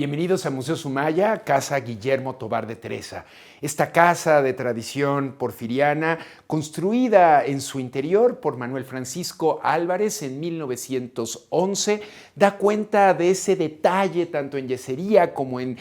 Bienvenidos a Museo Sumaya, Casa Guillermo Tovar de Teresa. Esta casa de tradición porfiriana, construida en su interior por Manuel Francisco Álvarez en 1911, da cuenta de ese detalle tanto en yesería como en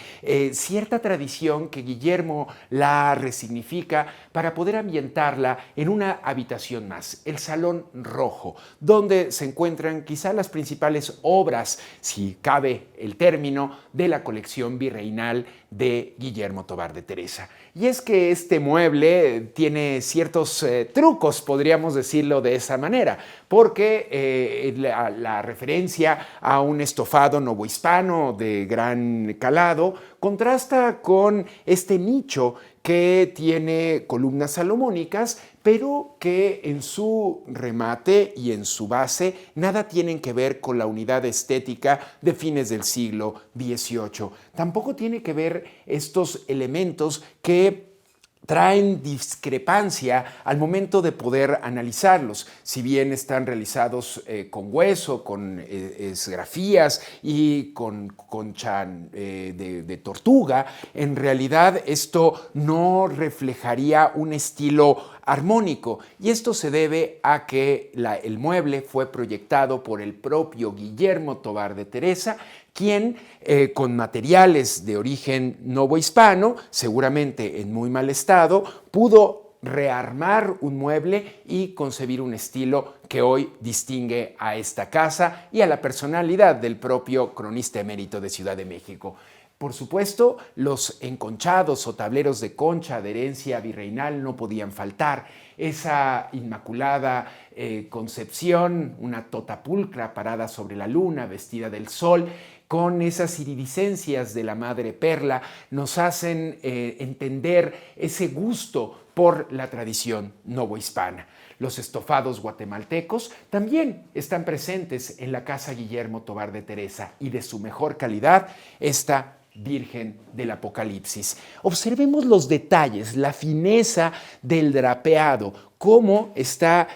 cierta tradición que Guillermo la resignifica para poder ambientarla en una habitación más, el Salón Rojo, donde se encuentran quizá las principales obras, si cabe el término, de la colección virreinal de Guillermo Tovar de Teresa. Y es que este mueble tiene ciertos trucos, podríamos decirlo de esa manera, porque la referencia a un estofado novohispano de gran calado contrasta con este nicho que tiene columnas salomónicas, pero que en su remate y en su base nada tienen que ver con la unidad estética de fines del siglo XVIII. Tampoco tiene que ver estos elementos que traen discrepancia al momento de poder analizarlos. Si bien están realizados con hueso, con esgrafías y con concha de tortuga, en realidad esto no reflejaría un estilo armónico, y esto se debe a que el mueble fue proyectado por el propio Guillermo Tovar de Teresa, quien con materiales de origen novohispano, seguramente en muy mal estado, pudo rearmar un mueble y concebir un estilo que hoy distingue a esta casa y a la personalidad del propio cronista emérito de Ciudad de México. Por supuesto, los enconchados o tableros de concha de herencia virreinal no podían faltar. Esa inmaculada concepción, una totapulcra parada sobre la luna, vestida del sol, con esas iridiscencias de la madre perla, nos hacen entender ese gusto por la tradición novohispana. Los estofados guatemaltecos también están presentes en la casa Guillermo Tovar de Teresa, y de su mejor calidad esta Virgen del Apocalipsis. Observemos los detalles, la fineza del drapeado, cómo está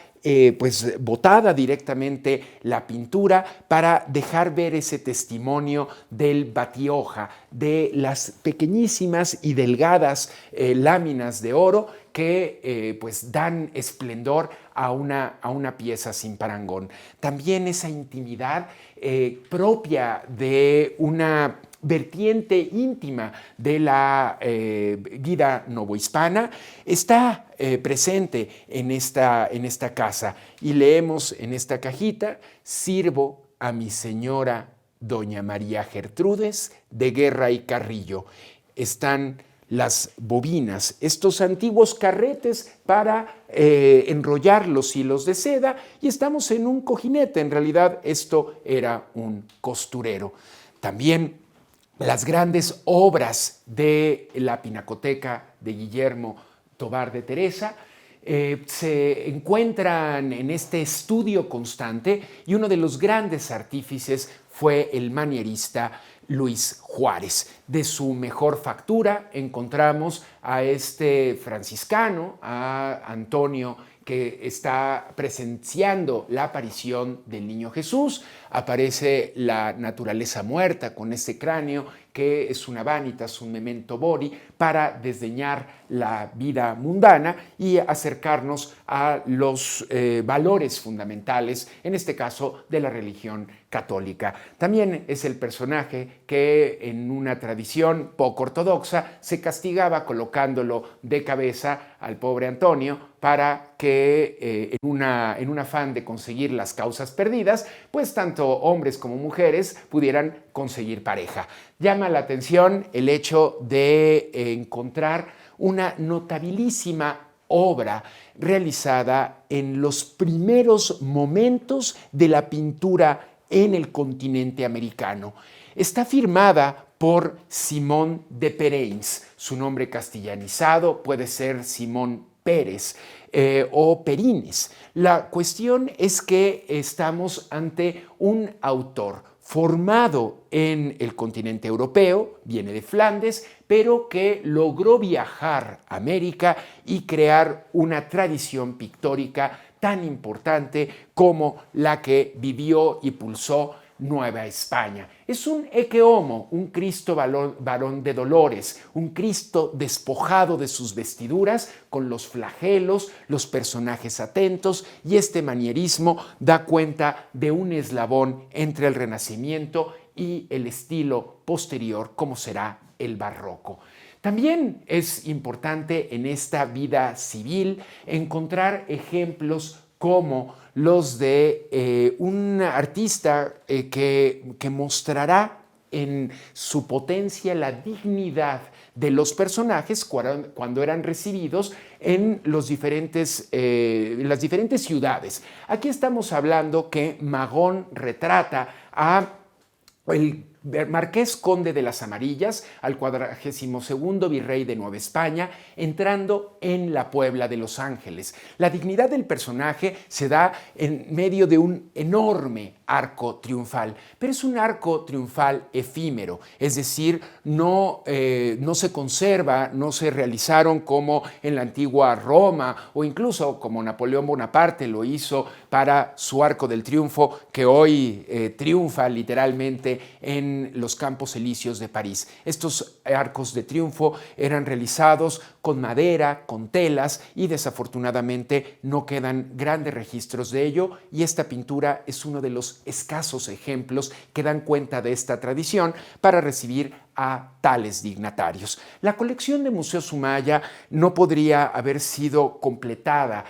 botada directamente la pintura para dejar ver ese testimonio del batioja, de las pequeñísimas y delgadas láminas de oro que dan esplendor a una pieza sin parangón. También esa intimidad propia de una vertiente íntima de la vida novohispana está presente en esta casa, y leemos en esta cajita: sirvo a mi señora doña María Gertrudes de Guerra y Carrillo. Están las bobinas, estos antiguos carretes para enrollar los hilos de seda, y estamos en un cojinete. En realidad esto era un costurero. También las grandes obras de la Pinacoteca de Guillermo Tovar de Teresa se encuentran en este estudio constante, y uno de los grandes artífices fue el manierista Luis Juárez. De su mejor factura encontramos a este franciscano, a Antonio, que está presenciando la aparición del niño Jesús. Aparece la naturaleza muerta con este cráneo que es una vanitas, un memento mori, para desdeñar la vida mundana y acercarnos a los valores fundamentales, en este caso de la religión católica. También es el personaje que en una tradición poco ortodoxa se castigaba colocándolo de cabeza al pobre Antonio para que en un afán de conseguir las causas perdidas, pues tanto hombres como mujeres pudieran conseguir pareja. Llama la atención el hecho de encontrar una notabilísima obra realizada en los primeros momentos de la pintura en el continente americano. Está firmada por Simón de Pereins. Su nombre castellanizado puede ser Simón Pérez o Perines. La cuestión es que estamos ante un autor formado en el continente europeo, viene de Flandes, pero que logró viajar a América y crear una tradición pictórica tan importante como la que vivió y pulsó Nueva España. Es un Ecce Homo, un Cristo varón de dolores, un Cristo despojado de sus vestiduras, con los flagelos, los personajes atentos, y este manierismo da cuenta de un eslabón entre el Renacimiento y el estilo posterior, como será el barroco. También es importante en esta vida civil encontrar ejemplos como los de un artista que mostrará en su potencia la dignidad de los personajes cuando eran recibidos en las diferentes ciudades. Aquí estamos hablando que Magón retrata a el Marqués Conde de las Amarillas, al 42º virrey de Nueva España, entrando en la Puebla de Los Ángeles. La dignidad del personaje se da en medio de un enorme arco triunfal, pero es un arco triunfal efímero, es decir, no se conserva, no se realizaron como en la antigua Roma o incluso como Napoleón Bonaparte lo hizo para su arco del triunfo, que hoy triunfa literalmente en los Campos Elíseos de París. Estos arcos de triunfo eran realizados con madera, con telas, y desafortunadamente no quedan grandes registros de ello, y esta pintura es uno de los escasos ejemplos que dan cuenta de esta tradición para recibir a tales dignatarios. La colección de Museo Sumaya no podría haber sido completada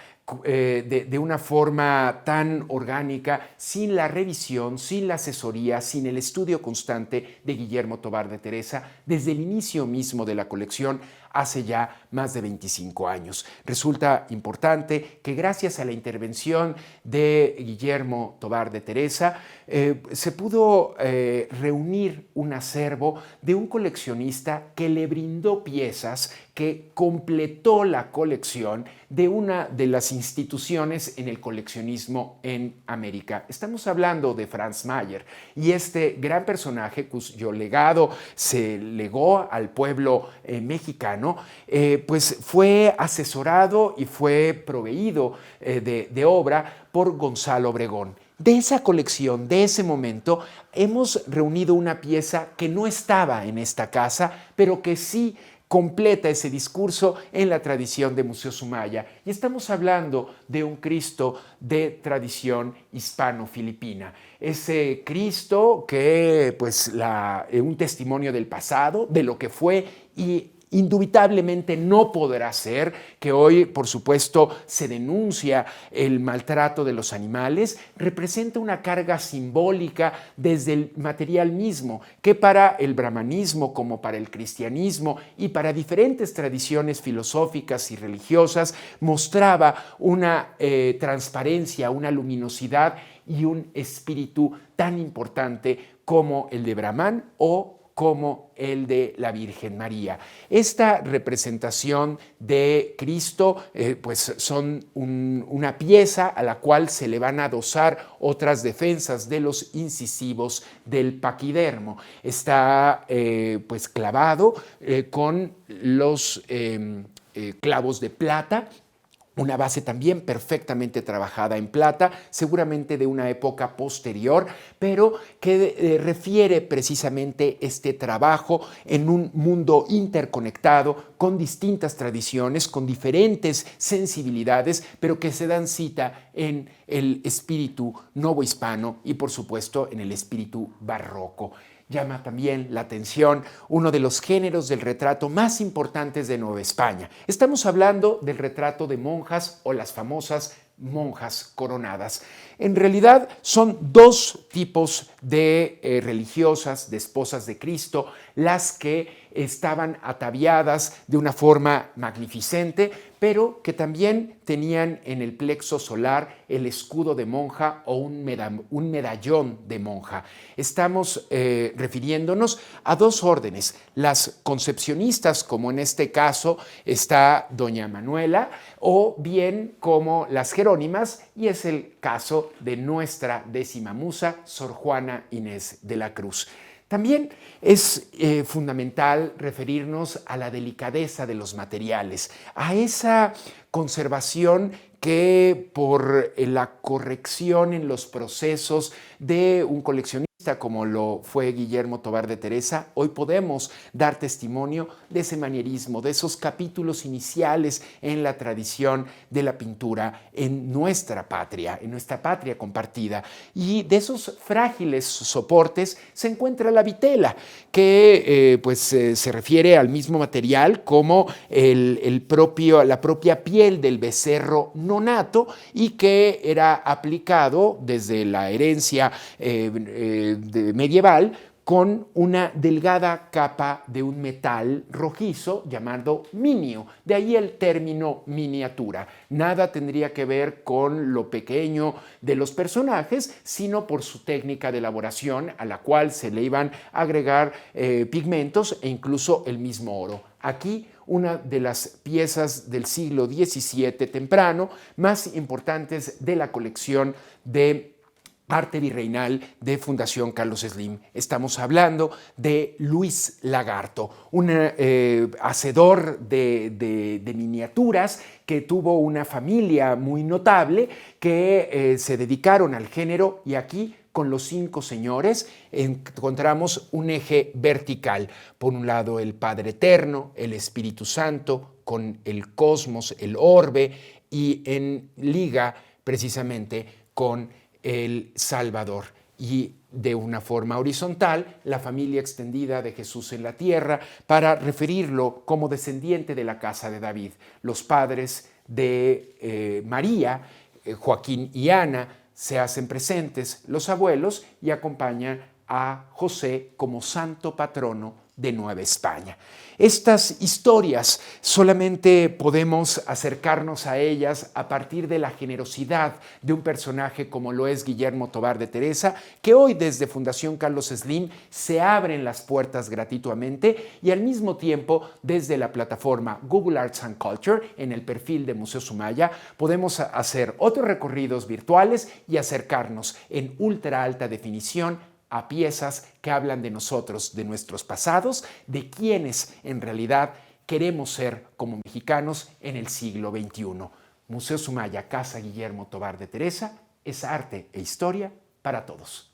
de una forma tan orgánica sin la revisión, sin la asesoría, sin el estudio constante de Guillermo Tobar de Teresa desde el inicio mismo de la colección hace ya más de 25 años. Resulta importante que gracias a la intervención de Guillermo Tobar de Teresa se pudo reunir un acervo de un coleccionista que le brindó piezas que completó la colección de una de las instituciones en el coleccionismo en América. Estamos hablando de Franz Mayer, y este gran personaje cuyo legado se legó al pueblo mexicano, pues fue asesorado y fue proveído de obra por Gonzalo Obregón. De esa colección, de ese momento, hemos reunido una pieza que no estaba en esta casa, pero que sí completa ese discurso en la tradición de Museo Sumaya. Y estamos hablando de un Cristo de tradición hispano-filipina. Ese Cristo que, pues, un testimonio del pasado, de lo que fue y indubitablemente no podrá ser, que hoy, por supuesto, se denuncia el maltrato de los animales, representa una carga simbólica desde el material mismo, que para el brahmanismo, como para el cristianismo y para diferentes tradiciones filosóficas y religiosas, mostraba una transparencia, una luminosidad y un espíritu tan importante como el de Brahman o como el de la Virgen María. Esta representación de Cristo pues son una pieza a la cual se le van a adosar otras defensas de los incisivos del paquidermo. Está pues clavado con los clavos de plata, una base también perfectamente trabajada en plata, seguramente de una época posterior, pero que refiere precisamente este trabajo en un mundo interconectado, con distintas tradiciones, con diferentes sensibilidades, pero que se dan cita en el espíritu novohispano y, por supuesto, en el espíritu barroco. Llama también la atención uno de los géneros del retrato más importantes de Nueva España. Estamos hablando del retrato de monjas o las famosas monjas coronadas. En realidad son dos tipos de religiosas, de esposas de Cristo, las que estaban ataviadas de una forma magnificente, pero que también tenían en el plexo solar el escudo de monja o un medallón de monja. Estamos refiriéndonos a dos órdenes, las concepcionistas, como en este caso está doña Manuela, o bien como las jerónimas, y es el caso de nuestra décima musa, Sor Juana Inés de la Cruz. También es fundamental referirnos a la delicadeza de los materiales, a esa conservación que por la corrección en los procesos de un coleccionista como lo fue Guillermo Tovar de Teresa, hoy podemos dar testimonio de ese manierismo, de esos capítulos iniciales en la tradición de la pintura en nuestra patria compartida. Y de esos frágiles soportes se encuentra la vitela, que se refiere al mismo material como la propia piel del becerro nonato, y que era aplicado desde la herencia medieval con una delgada capa de un metal rojizo llamado minio. De ahí el término miniatura. Nada tendría que ver con lo pequeño de los personajes, sino por su técnica de elaboración, a la cual se le iban a agregar pigmentos e incluso el mismo oro. Aquí una de las piezas del siglo XVII temprano más importantes de la colección de arte virreinal de Fundación Carlos Slim. Estamos hablando de Luis Lagarto, un hacedor de miniaturas que tuvo una familia muy notable, que se dedicaron al género, y aquí con los 5 señores encontramos un eje vertical. Por un lado el Padre Eterno, el Espíritu Santo, con el cosmos, el orbe, y en liga precisamente con el Salvador. Y de una forma horizontal, la familia extendida de Jesús en la tierra, para referirlo como descendiente de la casa de David. Los padres de María, Joaquín y Ana, se hacen presentes, los abuelos, y acompañan a José como santo patrono de Nueva España. Estas historias solamente podemos acercarnos a ellas a partir de la generosidad de un personaje como lo es Guillermo Tovar de Teresa, que hoy desde Fundación Carlos Slim se abren las puertas gratuitamente, y al mismo tiempo desde la plataforma Google Arts and Culture, en el perfil de Museo Sumaya, podemos hacer otros recorridos virtuales y acercarnos en ultra alta definición a piezas que hablan de nosotros, de nuestros pasados, de quienes en realidad queremos ser como mexicanos en el siglo XXI. Museo Sumaya, Casa Guillermo Tovar de Teresa, es arte e historia para todos.